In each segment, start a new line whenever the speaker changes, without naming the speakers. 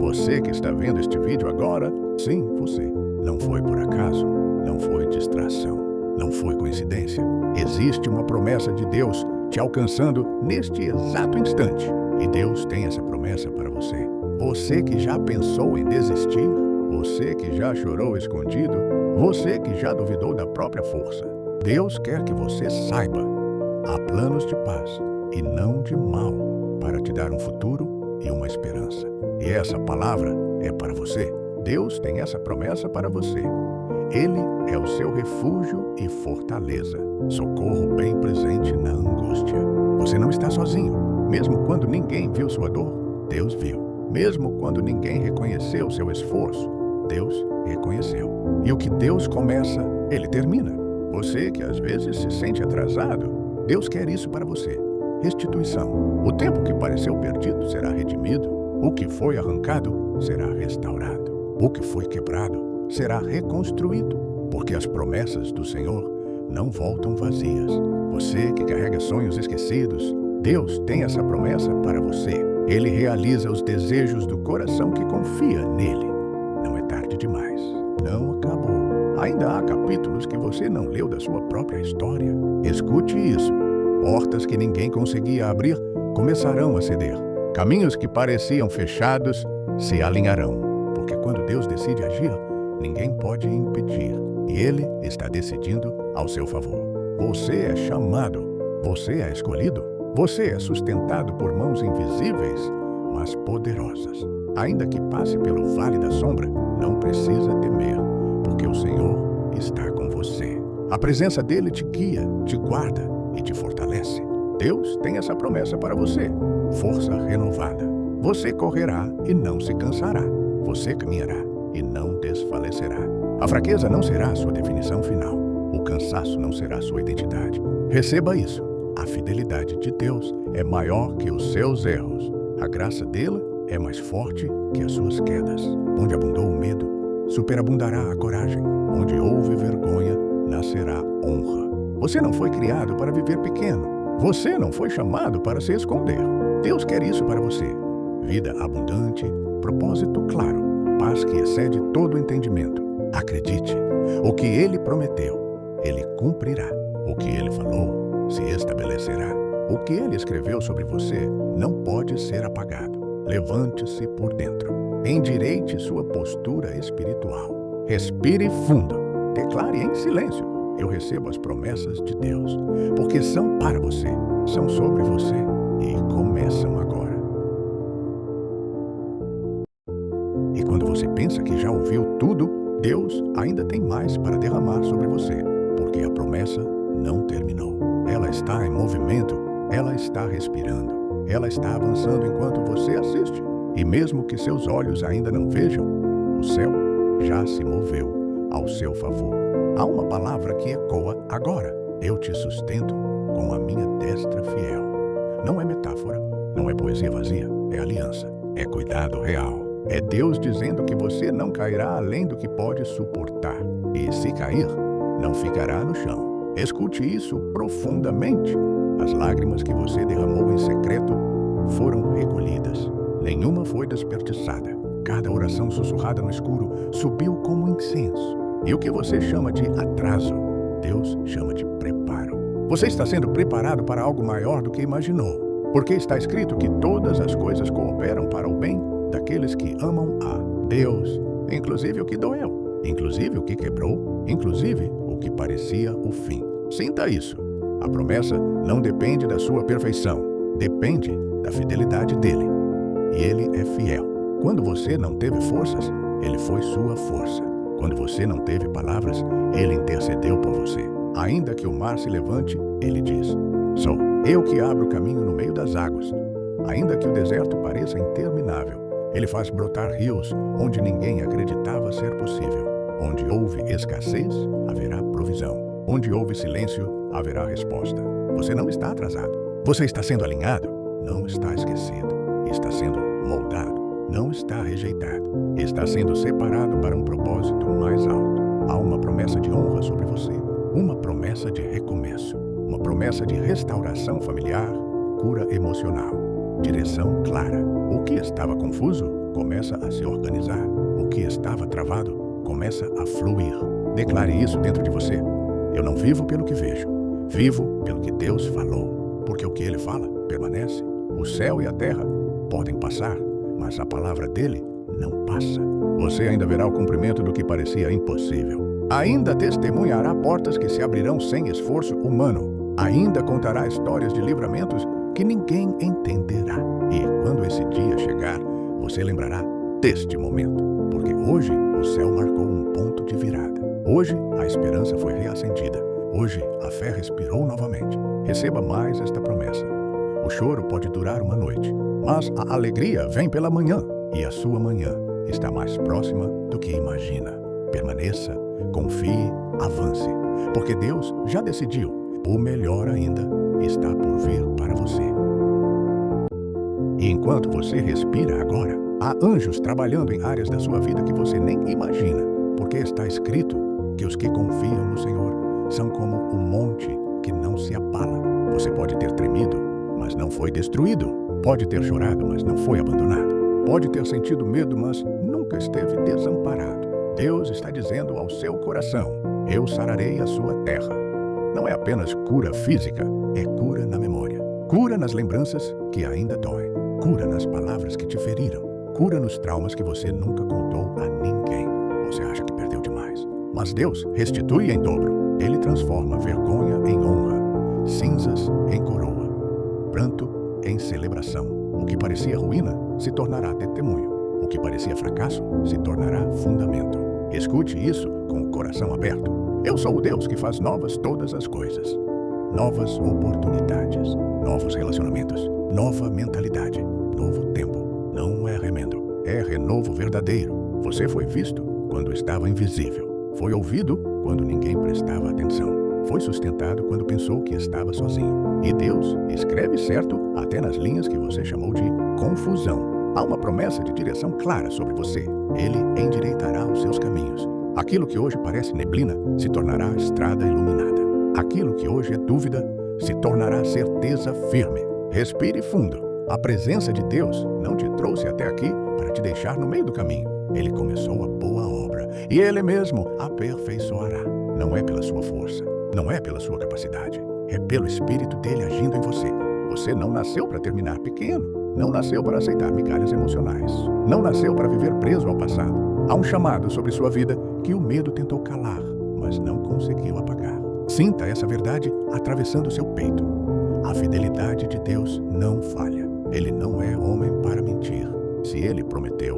Você que está vendo este vídeo agora, sim, você. Não foi por acaso, não foi distração, não foi coincidência. Existe uma promessa de Deus te alcançando neste exato instante. E Deus tem essa promessa para você. Você que já pensou em desistir, você que já chorou escondido, você que já duvidou da própria força. Deus quer que você saiba. Há planos de paz e não de mal para te dar um futuro e uma esperança. E essa palavra é para você. Deus tem essa promessa para você. Ele é o seu refúgio e fortaleza, socorro bem presente na angústia. Você não está sozinho. Mesmo quando ninguém viu sua dor, Deus viu. Mesmo quando ninguém reconheceu seu esforço, Deus reconheceu. E o que Deus começa, Ele termina. Você que às vezes se sente atrasado, Deus quer isso para você. Restituição. O tempo que pareceu perdido será redimido. O que foi arrancado será restaurado. O que foi quebrado será reconstruído. Porque as promessas do Senhor não voltam vazias. Você que carrega sonhos esquecidos, Deus tem essa promessa para você. Ele realiza os desejos do coração que confia nele. Não é tarde demais. Não acabou. Ainda há capítulos que você não leu da sua própria história. Escute isso. Portas que ninguém conseguia abrir começarão a ceder. Caminhos que pareciam fechados se alinharão. Porque quando Deus decide agir, ninguém pode impedir. E Ele está decidindo ao seu favor. Você é chamado. Você é escolhido. Você é sustentado por mãos invisíveis, mas poderosas. Ainda que passe pelo vale da sombra, não precisa temer, porque o Senhor está com você. A presença dele te guia, te guarda e te fortalece. Deus tem essa promessa para você. Força renovada. Você correrá e não se cansará. Você caminhará e não desfalecerá. A fraqueza não será a sua definição final. O cansaço não será a sua identidade. Receba isso. A fidelidade de Deus é maior que os seus erros. A graça dele é mais forte que as suas quedas. Onde abundou o medo, superabundará a coragem. Onde houve vergonha, nascerá honra. Você não foi criado para viver pequeno. Você não foi chamado para se esconder. Deus quer isso para você. Vida abundante, propósito claro, paz que excede todo entendimento. Acredite, o que Ele prometeu, Ele cumprirá. O que Ele falou, se estabelecerá. O que Ele escreveu sobre você não pode ser apagado. Levante-se por dentro. Endireite sua postura espiritual. Respire fundo. Declare em silêncio: eu recebo as promessas de Deus, porque são para você, são sobre você e começam agora. E quando você pensa que já ouviu tudo, Deus ainda tem mais para derramar sobre você, porque a promessa não terminou. Ela está em movimento, ela está respirando, ela está avançando enquanto você assiste. E mesmo que seus olhos ainda não vejam, o céu já se moveu ao seu favor. Há uma palavra que ecoa agora. Eu te sustento com a minha destra fiel. Não é metáfora, não é poesia vazia, é aliança, é cuidado real. É Deus dizendo que você não cairá além do que pode suportar. E se cair, não ficará no chão. Escute isso profundamente. As lágrimas que você derramou em secreto foram recolhidas. Nenhuma foi desperdiçada. Cada oração sussurrada no escuro subiu como incenso. E o que você chama de atraso, Deus chama de preparo. Você está sendo preparado para algo maior do que imaginou. Porque está escrito que todas as coisas cooperam para o bem daqueles que amam a Deus. Inclusive o que doeu. Inclusive o que quebrou. Inclusive o que parecia o fim. Sinta isso. A promessa não depende da sua perfeição. Depende da fidelidade dele. E ele é fiel. Quando você não teve forças, ele foi sua força. Quando você não teve palavras, ele intercedeu por você. Ainda que o mar se levante, ele diz: sou eu que abro o caminho no meio das águas. Ainda que o deserto pareça interminável, ele faz brotar rios onde ninguém acreditava ser possível. Onde houve escassez, haverá provisão. Onde houve silêncio, haverá resposta. Você não está atrasado. Você está sendo alinhado, não está esquecido. Está sendo moldado, não está rejeitado. Está sendo separado para um propósito mais alto. Há uma promessa de honra sobre você. Uma promessa de recomeço. Uma promessa de restauração familiar, cura emocional. Direção clara. O que estava confuso começa a se organizar. O que estava travado começa a fluir. Declare isso dentro de você. Eu não vivo pelo que vejo, vivo pelo que Deus falou. Porque o que Ele fala permanece. O céu e a terra podem passar, mas a palavra dele não passa. Você ainda verá o cumprimento do que parecia impossível. Ainda testemunhará portas que se abrirão sem esforço humano. Ainda contará histórias de livramentos que ninguém entenderá. E quando esse dia chegar, você lembrará deste momento. Porque hoje o céu marcou um ponto de virada. Hoje a esperança foi reacendida. Hoje a fé respirou novamente. Receba mais esta promessa. O choro pode durar uma noite, mas a alegria vem pela manhã. E a sua manhã está mais próxima do que imagina. Permaneça, confie, avance. Porque Deus já decidiu. O melhor ainda está por vir para você. E enquanto você respira agora, há anjos trabalhando em áreas da sua vida que você nem imagina. Porque está escrito que os que confiam no Senhor são como um monte que não se abala. Você pode ter tremido, mas não foi destruído. Pode ter chorado, mas não foi abandonado. Pode ter sentido medo, mas nunca esteve desamparado. Deus está dizendo ao seu coração: eu sararei a sua terra. Não é apenas cura física, é cura na memória. Cura nas lembranças que ainda doem. Cura nas palavras que te feriram. Cura nos traumas que você nunca contou a ninguém. Você acha que perdeu demais. Mas Deus restitui em dobro. Ele transforma vergonha em honra, cinzas em coroa, pranto em celebração. O que parecia ruína se tornará testemunho. O que parecia fracasso se tornará fundamento. Escute isso com o coração aberto. Eu sou o Deus que faz novas todas as coisas. Novas oportunidades, novos relacionamentos, nova mentalidade, novo tempo. Não é remendo, é renovo verdadeiro. Você foi visto quando estava invisível. Foi ouvido quando ninguém prestava atenção. Foi sustentado quando pensou que estava sozinho. E Deus escreve certo até nas linhas que você chamou de confusão. Há uma promessa de direção clara sobre você. Ele endireitará os seus caminhos. Aquilo que hoje parece neblina se tornará estrada iluminada. Aquilo que hoje é dúvida se tornará certeza firme. Respire fundo. A presença de Deus não te trouxe até aqui para te deixar no meio do caminho. Ele começou a boa obra e Ele mesmo a aperfeiçoará. Não é pela sua força, não é pela sua capacidade, é pelo Espírito dele agindo em você. Você não nasceu para terminar pequeno, não nasceu para aceitar migalhas emocionais, não nasceu para viver preso ao passado. Há um chamado sobre sua vida que o medo tentou calar, mas não conseguiu apagar. Sinta essa verdade atravessando seu peito. A fidelidade de Deus não falha. Ele não é homem para mentir. Se Ele prometeu,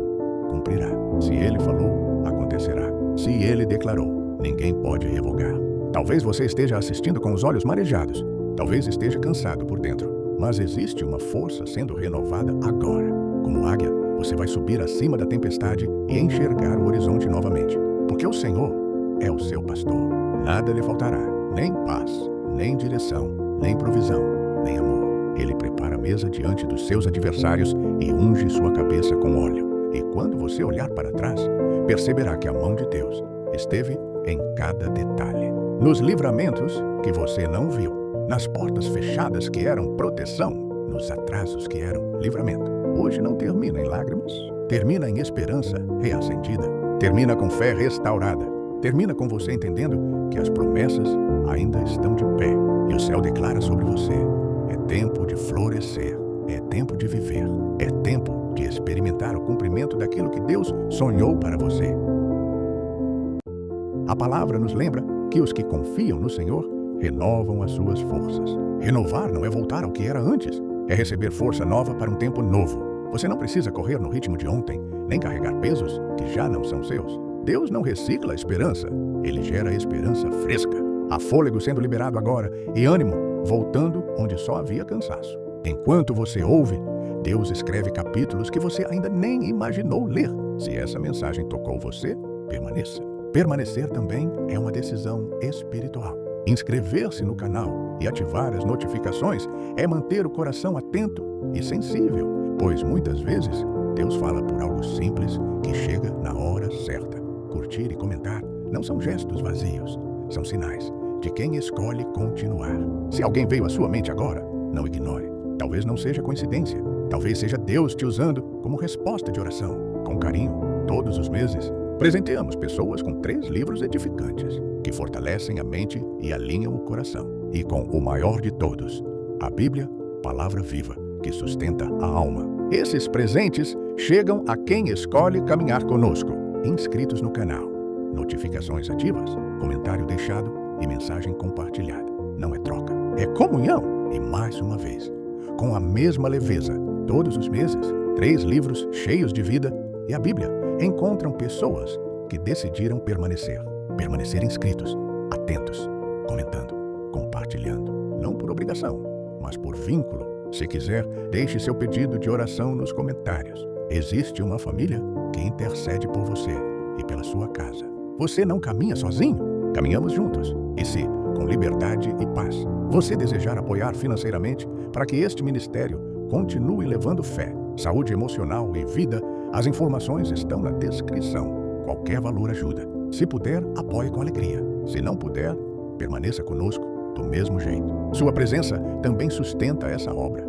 cumprirá. Se Ele falou, acontecerá. Se Ele declarou, ninguém pode revogar. Talvez você esteja assistindo com os olhos marejados. Talvez esteja cansado por dentro. Mas existe uma força sendo renovada agora. Como águia, você vai subir acima da tempestade e enxergar o horizonte novamente. Porque o Senhor é o seu pastor. Nada lhe faltará, nem paz, nem direção, nem provisão, nem amor. Ele prepara a mesa diante dos seus adversários e unge sua cabeça com óleo. E quando você olhar para trás, perceberá que a mão de Deus esteve em cada detalhe. Nos livramentos que você não viu, nas portas fechadas que eram proteção, nos atrasos que eram livramento. Hoje não termina em lágrimas, termina em esperança reacendida, termina com fé restaurada, termina com você entendendo que as promessas ainda estão de pé e o céu declara sobre você: é tempo de florescer, é tempo de viver, é tempo de experimentar o cumprimento daquilo que Deus sonhou para você. A palavra nos lembra que os que confiam no Senhor renovam as suas forças. Renovar não é voltar ao que era antes, é receber força nova para um tempo novo. Você não precisa correr no ritmo de ontem, nem carregar pesos que já não são seus. Deus não recicla a esperança, Ele gera a esperança fresca. Há fôlego sendo liberado agora e ânimo voltando onde só havia cansaço. Enquanto você ouve, Deus escreve capítulos que você ainda nem imaginou ler. Se essa mensagem tocou você, permaneça. Permanecer também é uma decisão espiritual. Inscrever-se no canal e ativar as notificações é manter o coração atento e sensível, pois muitas vezes Deus fala por algo simples que chega na hora certa. Curtir e comentar não são gestos vazios, são sinais de quem escolhe continuar. Se alguém veio à sua mente agora, não ignore. Talvez não seja coincidência. Talvez seja Deus te usando como resposta de oração. Com carinho, todos os meses, presenteamos pessoas com 3 livros edificantes, que fortalecem a mente e alinham o coração. E com o maior de todos, a Bíblia, palavra viva, que sustenta a alma. Esses presentes chegam a quem escolhe caminhar conosco. Inscritos no canal, notificações ativas, comentário deixado e mensagem compartilhada. Não é troca, é comunhão. E mais uma vez, com a mesma leveza, todos os meses, 3 livros cheios de vida e a Bíblia encontram pessoas que decidiram permanecer inscritos, atentos, comentando, compartilhando, não por obrigação, mas por vínculo. Se quiser, deixe seu pedido de oração nos comentários. Existe uma família que intercede por você e pela sua casa. Você não caminha sozinho? Caminhamos juntos. E se, com liberdade e paz, você desejar apoiar financeiramente para que este ministério continue levando fé, saúde emocional e vida, as informações estão na descrição. Qualquer valor ajuda. Se puder, apoie com alegria. Se não puder, permaneça conosco do mesmo jeito. Sua presença também sustenta essa obra.